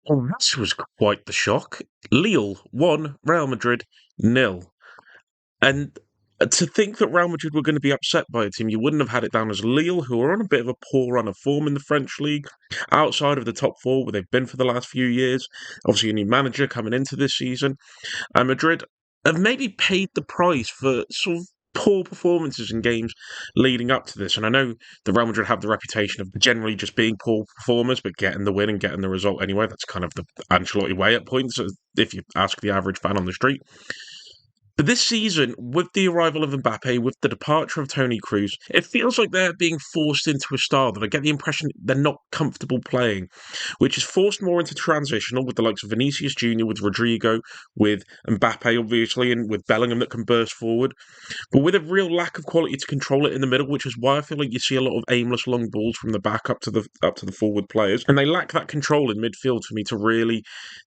Oh, this was quite the shock. Lille won, Real Madrid nil. And to think that Real Madrid were going to be upset by a team, you wouldn't have had it down as Lille, who are on a bit of a poor run of form in the French league, outside of the top four where they've been for the last few years. Obviously, a new manager coming into this season. And Madrid have maybe paid the price for sort of poor performances in games leading up to this. And I know the Real Madrid have the reputation of generally just being poor performers, but getting the win and getting the result anyway. That's kind of the Ancelotti way at points, if you ask the average fan on the street. But this season, with the arrival of Mbappe, with the departure of Toni Kroos, it feels like they're being forced into a style that I get the impression they're not comfortable playing, which is forced more into transitional with the likes of Vinicius Jr., with Rodrigo, with Mbappe, obviously, and with Bellingham that can burst forward, but with a real lack of quality to control it in the middle, which is why I feel like you see a lot of aimless long balls from the back up to the forward players, and they lack that control in midfield for me to really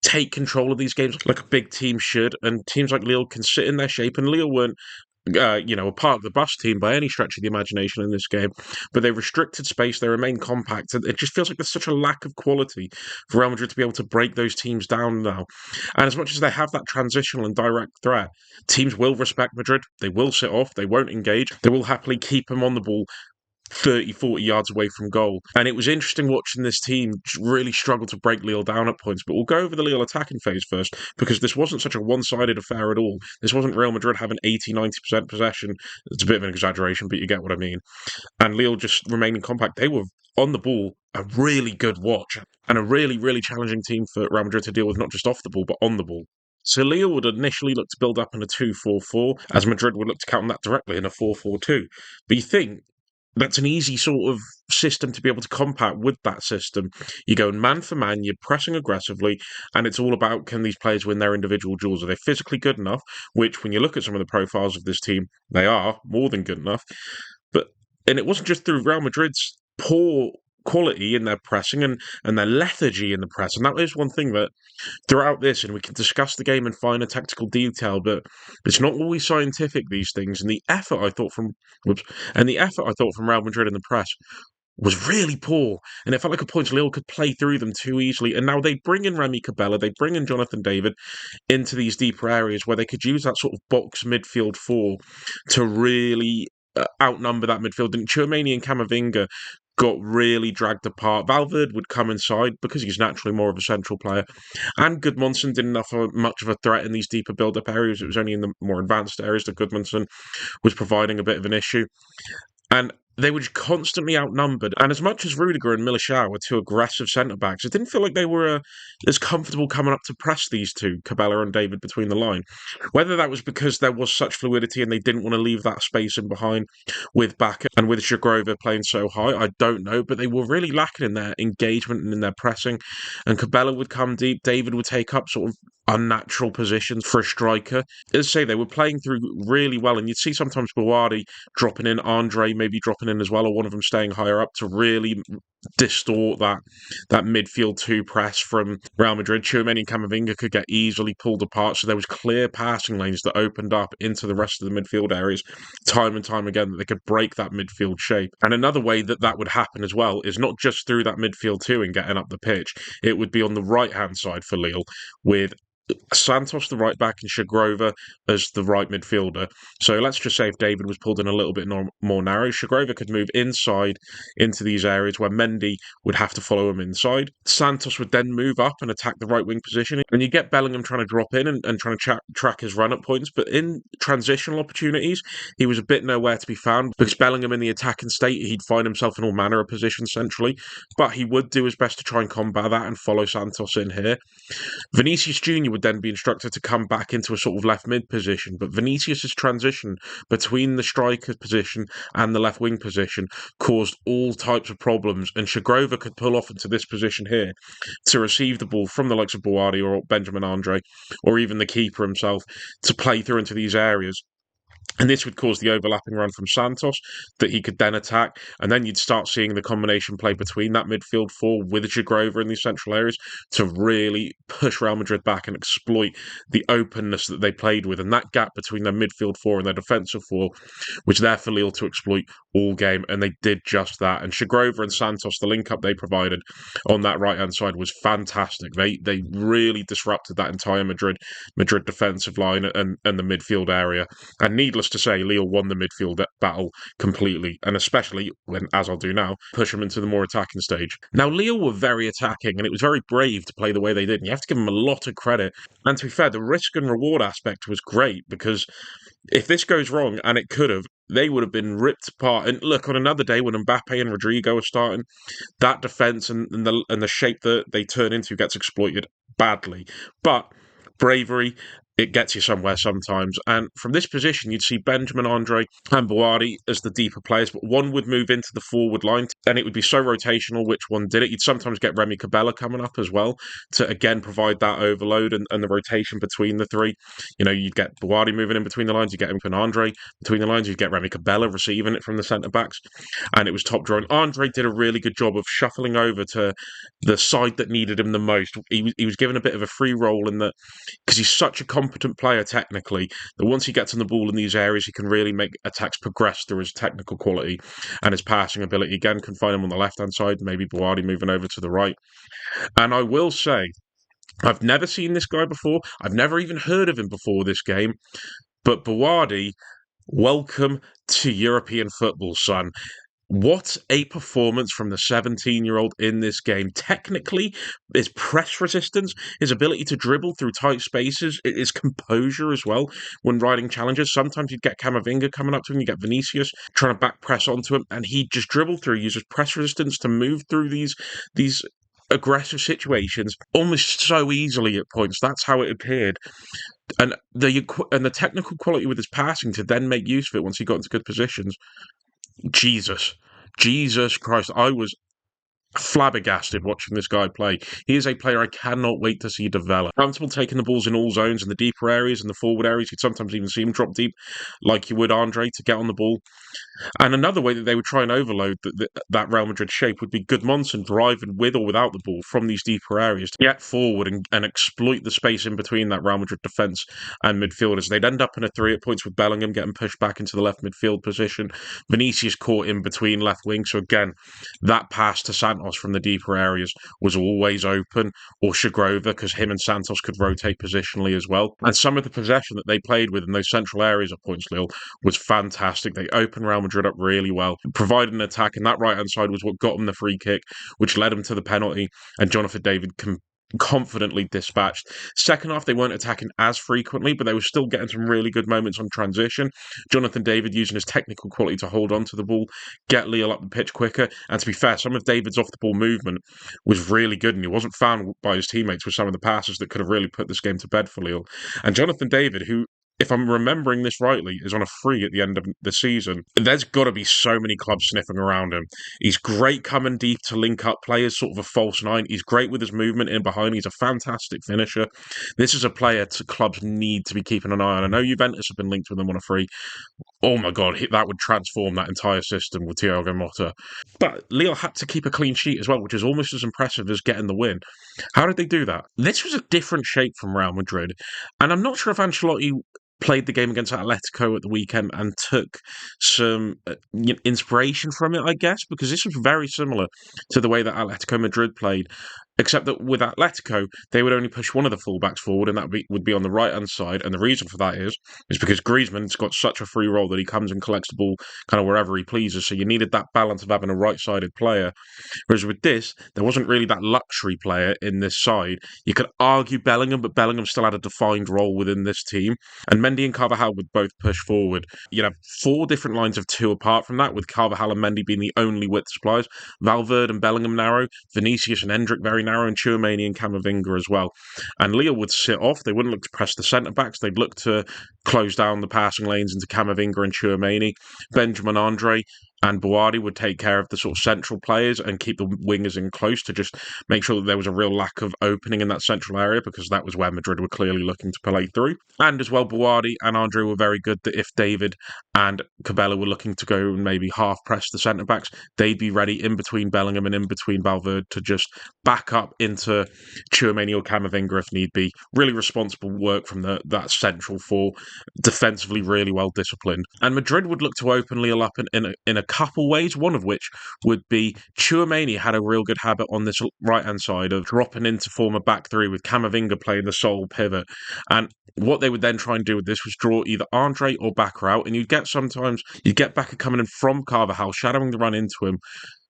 take control of these games like a big team should. And teams like Lille can sit in their shape, and Lille weren't. A part of the bus team by any stretch of the imagination in this game, but they restricted space, they remain compact, and it just feels like there's such a lack of quality for Real Madrid to be able to break those teams down now. And as much as they have that transitional and direct threat, teams will respect Madrid, they will sit off, they won't engage, they will happily keep them on the ball 30, 40 yards away from goal. And it was interesting watching this team really struggle to break Lille down at points. But we'll go over the Lille attacking phase first, because this wasn't such a one-sided affair at all. This wasn't Real Madrid having 80, 90% possession. It's a bit of an exaggeration, but you get what I mean. And Lille just remaining compact. They were on the ball, a really good watch, and a really, really challenging team for Real Madrid to deal with, not just off the ball, but on the ball. So Lille would initially look to build up in a 2-4-4, as Madrid would look to counter that directly in a 4-4-2. But you think that's an easy sort of system to be able to combat with that system. You go man for man, you're pressing aggressively, and it's all about, can these players win their individual duels? Are they physically good enough? Which, when you look at some of the profiles of this team, they are more than good enough. But and it wasn't just through Real Madrid's poor quality in their pressing and their lethargy in the press. And that is one thing that throughout this, and we can discuss the game in finer tactical detail, but it's not always scientific, these things. And the effort I thought from whoops, and the effort I thought from Real Madrid in the press was really poor, and it felt like a point Lille could play through them too easily. And now they bring in Remy Cabella, they bring in Jonathan David into these deeper areas where they could use that sort of box midfield four to really outnumber that midfield. And Tchouameni and Camavinga got really dragged apart. Valverde would come inside because he's naturally more of a central player, and Gudmundsson didn't offer much of a threat in these deeper build-up areas. It was only in the more advanced areas that Gudmundsson was providing a bit of an issue. And they were constantly outnumbered. And as much as Rudiger and Militao were two aggressive centre backs, it didn't feel like they were as comfortable coming up to press these two, Cabella and David, between the line. Whether that was because there was such fluidity and they didn't want to leave that space in behind with Baka and with Shagrova playing so high, I don't know. But they were really lacking in their engagement and in their pressing. And Cabella would come deep, David would take up sort of unnatural positions for a striker. As I say, they were playing through really well, and you'd see sometimes Bawadi dropping in, Andre maybe dropping in as well, or one of them staying higher up to really distort that midfield two press from Real Madrid. Tchouameni and Camavinga could get easily pulled apart, so there was clear passing lanes that opened up into the rest of the midfield areas time and time again, that they could break that midfield shape. And another way that that would happen as well is not just through that midfield two and getting up the pitch. It would be on the right hand side for Lille with Santos the right back and Shagrova as the right midfielder. So let's just say if David was pulled in a little bit more narrow, Shagrova could move inside into these areas where Mendy would have to follow him inside. Santos would then move up and attack the right wing position, and you get Bellingham trying to drop in and trying to track his run up points. But in transitional opportunities, he was a bit nowhere to be found, because Bellingham in the attacking state, he'd find himself in all manner of positions centrally, but he would do his best to try and combat that and follow Santos in here. Vinicius Jr. would then be instructed to come back into a sort of left mid position, but Vinicius's transition between the striker position and the left wing position caused all types of problems, and Shagrova could pull off into this position here to receive the ball from the likes of Bawadi or Benjamin Andre, or even the keeper himself, to play through into these areas. And this would cause the overlapping run from Santos that he could then attack. And then you'd start seeing the combination play between that midfield four with Jagrova in these central areas to really push Real Madrid back and exploit the openness that they played with. And that gap between their midfield four and their defensive four was there for Lille to exploit all game. And they did just that. And Jagrova and Santos, the link up they provided on that right hand side was fantastic. They really disrupted that entire Madrid defensive line and the midfield area. And needless to say, Lille won the midfield battle completely, and especially when, as I'll do now, push them into the more attacking stage. Now, Lille were very attacking, and it was very brave to play the way they did. And you have to give them a lot of credit. And to be fair, the risk and reward aspect was great because if this goes wrong, and it could have, they would have been ripped apart. And look, on another day when Mbappe and Rodrigo are starting, that defense and the shape that they turn into gets exploited badly. But bravery, it gets you somewhere sometimes. And from this position, you'd see Benjamin, Andre, and Boadi as the deeper players, but one would move into the forward line, and it would be so rotational which one did it. You'd sometimes get Remy Cabella coming up as well to, again, provide that overload and the rotation between the three. You know, you'd get Boadi moving in between the lines, you'd get him and Andre between the lines, you'd get Remy Cabella receiving it from the centre-backs, and it was top drawn. Andre did a really good job of shuffling over to the side that needed him the most. He was given a bit of a free role in that because he's such a competent player technically that once he gets on the ball in these areas, he can really make attacks progress through his technical quality and his passing ability. Again, can find him on the left-hand side, maybe Boadi moving over to the right. And I will say, I've never seen this guy before. I've never even heard of him before this game. But Boadi, welcome to European football, son. What a performance from the 17-year-old in this game. Technically, his press resistance, his ability to dribble through tight spaces, his composure as well when riding challenges. Sometimes you'd get Camavinga coming up to him, you get Vinicius trying to back press onto him, and he'd just dribble through, use his press resistance to move through these aggressive situations almost so easily at points. That's how it appeared. And the technical quality with his passing to then make use of it once he got into good positions. Jesus Christ, I was flabbergasted watching this guy play. He is a player I cannot wait to see develop. Comfortable taking the balls in all zones, in the deeper areas, in the forward areas. You'd sometimes even see him drop deep like you would Andre to get on the ball. And another way that they would try and overload that Real Madrid shape would be Gudmundsson driving with or without the ball from these deeper areas to get forward and exploit the space in between that Real Madrid defence and midfielders. They'd end up in a 3 at points with Bellingham getting pushed back into the left midfield position. Vinicius caught in between left wing. So again, that pass to Santos from the deeper areas was always open, or Jagrova, because him and Santos could rotate positionally as well. And some of the possession that they played with in those central areas at points, Lille, was fantastic. They opened Real Madrid up really well, provided an attack, and that right-hand side was what got them the free kick, which led them to the penalty, and Jonathan David confidently dispatched. Second half, they weren't attacking as frequently, but they were still getting some really good moments on transition. Jonathan David using his technical quality to hold on to the ball, get Lille up the pitch quicker. And to be fair, some of David's off-the-ball movement was really good, and he wasn't found by his teammates with some of the passes that could have really put this game to bed for Lille. And Jonathan David, who, if I'm remembering this rightly, is on a free at the end of the season. There's got to be so many clubs sniffing around him. He's great coming deep to link up players, sort of a false nine. He's great with his movement in behind. He's a fantastic finisher. This is a player clubs need to be keeping an eye on. I know Juventus have been linked with him on a free. Oh my God, that would transform that entire system with Thiago Motta. But Lille had to keep a clean sheet as well, which is almost as impressive as getting the win. How did they do that? This was a different shape from Real Madrid, and I'm not sure if Ancelotti played the game against Atletico at the weekend and took some inspiration from it, I guess, because this was very similar to the way that Atletico Madrid played, except that with Atletico, they would only push one of the fullbacks forward, and that would be on the right-hand side. And the reason for that is because Griezmann's got such a free role that he comes and collects the ball kind of wherever he pleases, so you needed that balance of having a right-sided player. Whereas with this, there wasn't really that luxury player in this side. You could argue Bellingham, but Bellingham still had a defined role within this team. And Mendy and Carvajal would both push forward. You'd have 4 different lines of 2 apart from that, with Carvajal and Mendy being the only width suppliers. Valverde and Bellingham narrow, Vinicius and Endrick very narrow, and Tchouameni and Camavinga as well. And Lille would sit off. They wouldn't look to press the centre-backs. They'd look to close down the passing lanes into Camavinga and Tchouameni. Benjamin Andre and Boadi would take care of the sort of central players and keep the wingers in close to just make sure that there was a real lack of opening in that central area, because that was where Madrid were clearly looking to play through. And as well, Boadi and Andre were very good that if David and Cabella were looking to go and maybe half press the centre backs, they'd be ready in between Bellingham and in between Valverde to just back up into Tchouaméni or Camavinga if need be. Really responsible work from that central four, defensively really well disciplined. And Madrid would look to open Lille up in a couple ways, one of which would be Tchouaméni had a real good habit on this right-hand side of dropping into form a back three with Camavinga playing the sole pivot. And what they would then try and do with this was draw either Andre or Bakker out, and you'd get Bakker coming in from Carvajal, shadowing the run into him,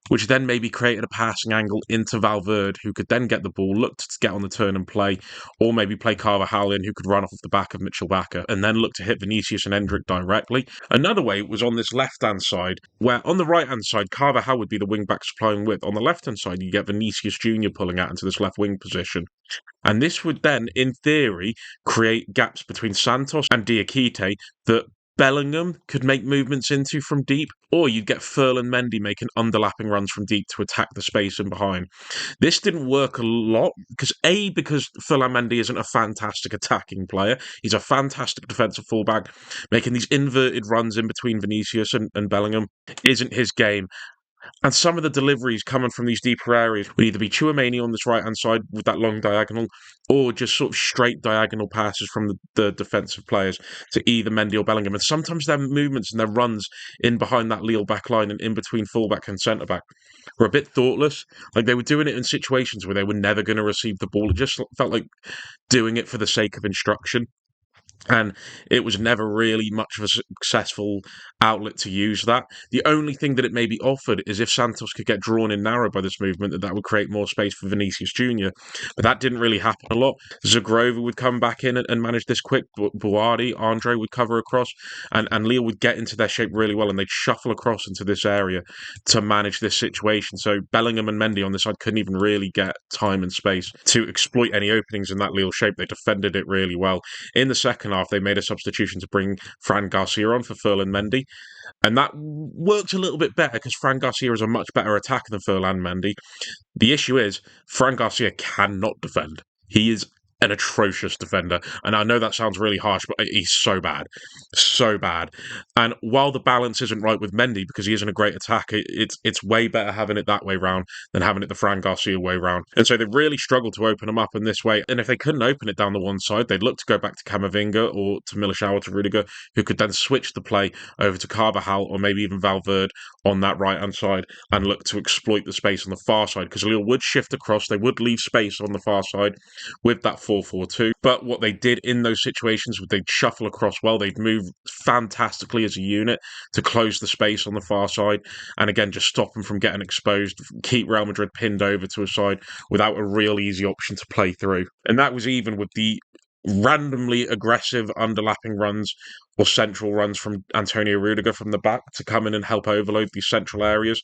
which then maybe created a passing angle into Valverde, who could then get the ball, look to get on the turn and play, or maybe play Carvajal in, who could run off the back of Mitchell Bakker, and then look to hit Vinicius and Endrick directly. Another way was on this left-hand side, where on the right-hand side, Carvajal would be the wing-back supplying width. On the left-hand side, you get Vinicius Jr. pulling out into this left wing position. And this would then, in theory, create gaps between Santos and Diakite that Bellingham could make movements into from deep, or you'd get Ferland Mendy making underlapping runs from deep to attack the space in behind. This didn't work a lot because Ferland Mendy isn't a fantastic attacking player. He's a fantastic defensive fullback. Making these inverted runs in between Vinicius and Bellingham isn't his game. And some of the deliveries coming from these deeper areas would either be Tchouaméni on this right-hand side with that long diagonal, or just sort of straight diagonal passes from the defensive players to either Mendy or Bellingham. And sometimes their movements and their runs in behind that Lille back line and in between fullback and centre-back were a bit thoughtless. Like, they were doing it in situations where they were never going to receive the ball. It just felt like doing it for the sake of instruction. And it was never really much of a successful outlet to use that. The only thing that it maybe offered is if Santos could get drawn in narrow by this movement, that would create more space for Vinicius Jr. But that didn't really happen a lot. Zagrova would come back in and manage this quick. Boadi, Andre would cover across, and Lille would get into their shape really well, and they'd shuffle across into this area to manage this situation. So Bellingham and Mendy on this side couldn't even really get time and space to exploit any openings in that Lille shape. They defended it really well. In the second half, they made a substitution to bring Fran Garcia on for Ferland Mendy, and that worked a little bit better because Fran Garcia is a much better attacker than Ferland Mendy. The issue is Fran Garcia cannot defend. He is an atrocious defender, and I know that sounds really harsh, but he's so bad. And while the balance isn't right with Mendy because he isn't a great attacker, it's way better having it that way round than having it the Fran Garcia way round. And so they really struggled to open him up in this way, and if they couldn't open it down the one side, they'd look to go back to Camavinga or to Militao or to Rudiger, who could then switch the play over to Carvajal or maybe even Valverde on that right-hand side and look to exploit the space on the far side, because Lille would shift across, they would leave space on the far side with that 4-4-2. But what they did in those situations was they'd shuffle across well, they'd move fantastically as a unit to close the space on the far side, and again, just stop them from getting exposed, keep Real Madrid pinned over to a side without a real easy option to play through. And that was even with the randomly aggressive underlapping runs or central runs from Antonio Rudiger from the back to come in and help overload these central areas,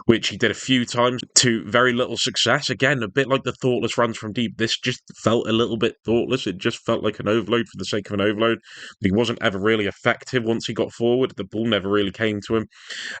which he did a few times to very little success. Again, a bit like the thoughtless runs from deep. This just felt a little bit thoughtless. It just felt like an overload for the sake of an overload. He wasn't ever really effective once he got forward. The ball never really came to him.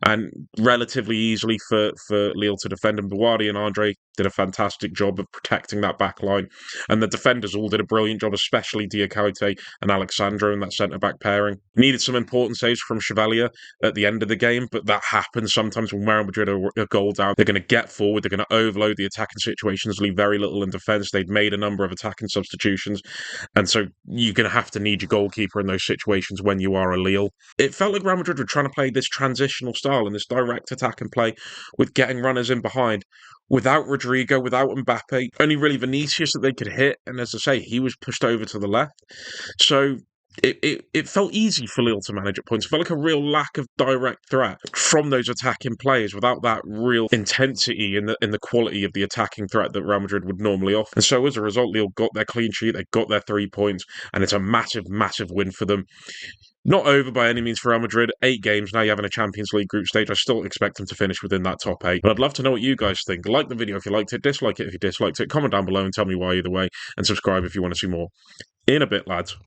And relatively easily for Lille to defend him. Boadi and Andre did a fantastic job of protecting that back line. And the defenders all did a brilliant job, especially Diakite and Alexandro in that centre-back pairing. Needed some important saves from Chevalier at the end of the game, but that happens sometimes when Real Madrid are a goal down. They're going to get forward, they're going to overload the attacking situations, leave very little in defence. They'd made a number of attacking substitutions, and so you're going to have to need your goalkeeper in those situations when you are a Lille. It felt like Real Madrid were trying to play this transitional style and this direct attack and play with getting runners in behind. Without Rodrigo, without Mbappe, only really Vinicius that they could hit, and as I say, he was pushed over to the left. So it felt easy for Lille to manage at points. It felt like a real lack of direct threat from those attacking players without that real intensity in the quality of the attacking threat that Real Madrid would normally offer. And so as a result, Lille got their clean sheet, they got their 3 points, and it's a massive, massive win for them. Not over by any means for Real Madrid. 8 games, now you have in a Champions League group stage. I still expect them to finish within that top 8. But I'd love to know what you guys think. Like the video if you liked it, dislike it if you disliked it, comment down below and tell me why either way, and subscribe if you want to see more. In a bit, lads.